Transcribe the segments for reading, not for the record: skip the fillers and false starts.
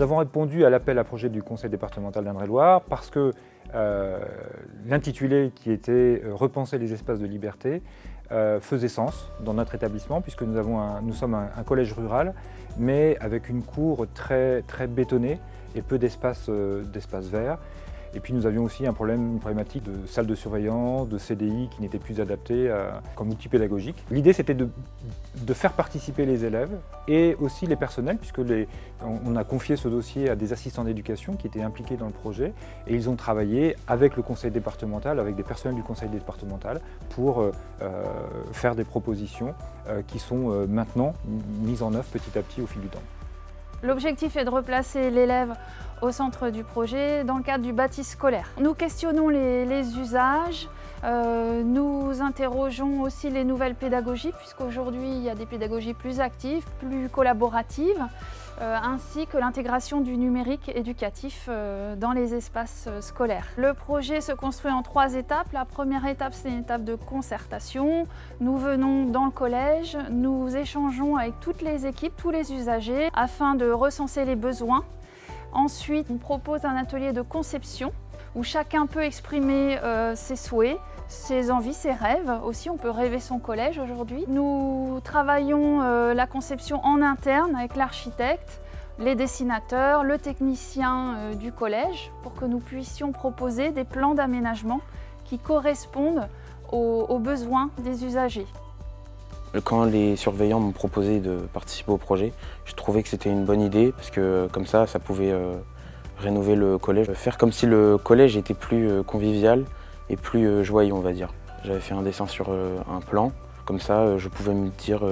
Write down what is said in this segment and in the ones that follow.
avons répondu à l'appel à projet du conseil départemental d'Indre-et-Loire parce que l'intitulé qui était « Repenser les espaces de liberté » faisait sens dans notre établissement puisque nous sommes un collège rural mais avec une cour très bétonnée et peu d'espace verts. Et puis nous avions aussi une problématique de salle de surveillance, de CDI qui n'étaient plus adaptés comme outil pédagogique. L'idée c'était de faire participer les élèves et aussi les personnels puisque on a confié ce dossier à des assistants d'éducation qui étaient impliqués dans le projet et ils ont travaillé avec le conseil départemental, avec des personnels du conseil départemental pour faire des propositions qui sont maintenant mises en œuvre petit à petit au fil du temps. L'objectif est de replacer l'élève au centre du projet dans le cadre du bâti scolaire. Nous questionnons les usages, nous interrogeons aussi les nouvelles pédagogies puisqu'aujourd'hui il y a des pédagogies plus actives, plus collaboratives, ainsi que l'intégration du numérique éducatif dans les espaces scolaires. Le projet se construit en 3 étapes. La première étape, c'est une étape de concertation. Nous venons dans le collège, nous échangeons avec toutes les équipes, tous les usagers, afin de recenser les besoins. Ensuite, on propose un atelier de conception où chacun peut exprimer ses souhaits, ses envies, ses rêves. Aussi, on peut rêver son collège aujourd'hui. Nous travaillons la conception en interne avec l'architecte, les dessinateurs, le technicien du collège pour que nous puissions proposer des plans d'aménagement qui correspondent aux besoins des usagers. Quand les surveillants m'ont proposé de participer au projet, je trouvais que c'était une bonne idée parce que comme ça pouvait rénover le collège, faire comme si le collège était plus convivial et plus joyeux, on va dire. J'avais fait un dessin sur un plan, comme ça je pouvais me dire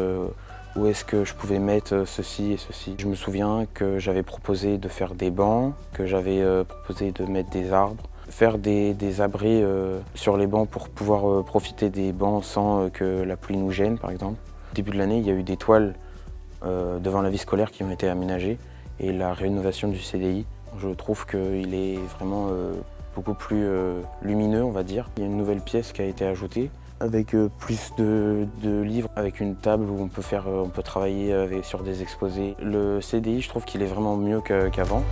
où est-ce que je pouvais mettre ceci et ceci. Je me souviens que j'avais proposé de faire des bancs, que j'avais proposé de mettre des arbres, faire des abris sur les bancs pour pouvoir profiter des bancs sans que la pluie nous gêne, par exemple. Au début de l'année, il y a eu des toiles devant la vie scolaire qui ont été aménagées et la rénovation du CDI. Je trouve qu'il est vraiment beaucoup plus lumineux, on va dire. Il y a une nouvelle pièce qui a été ajoutée avec plus de livres, avec une table où on peut travailler sur des exposés. Le CDI, je trouve qu'il est vraiment mieux qu'avant.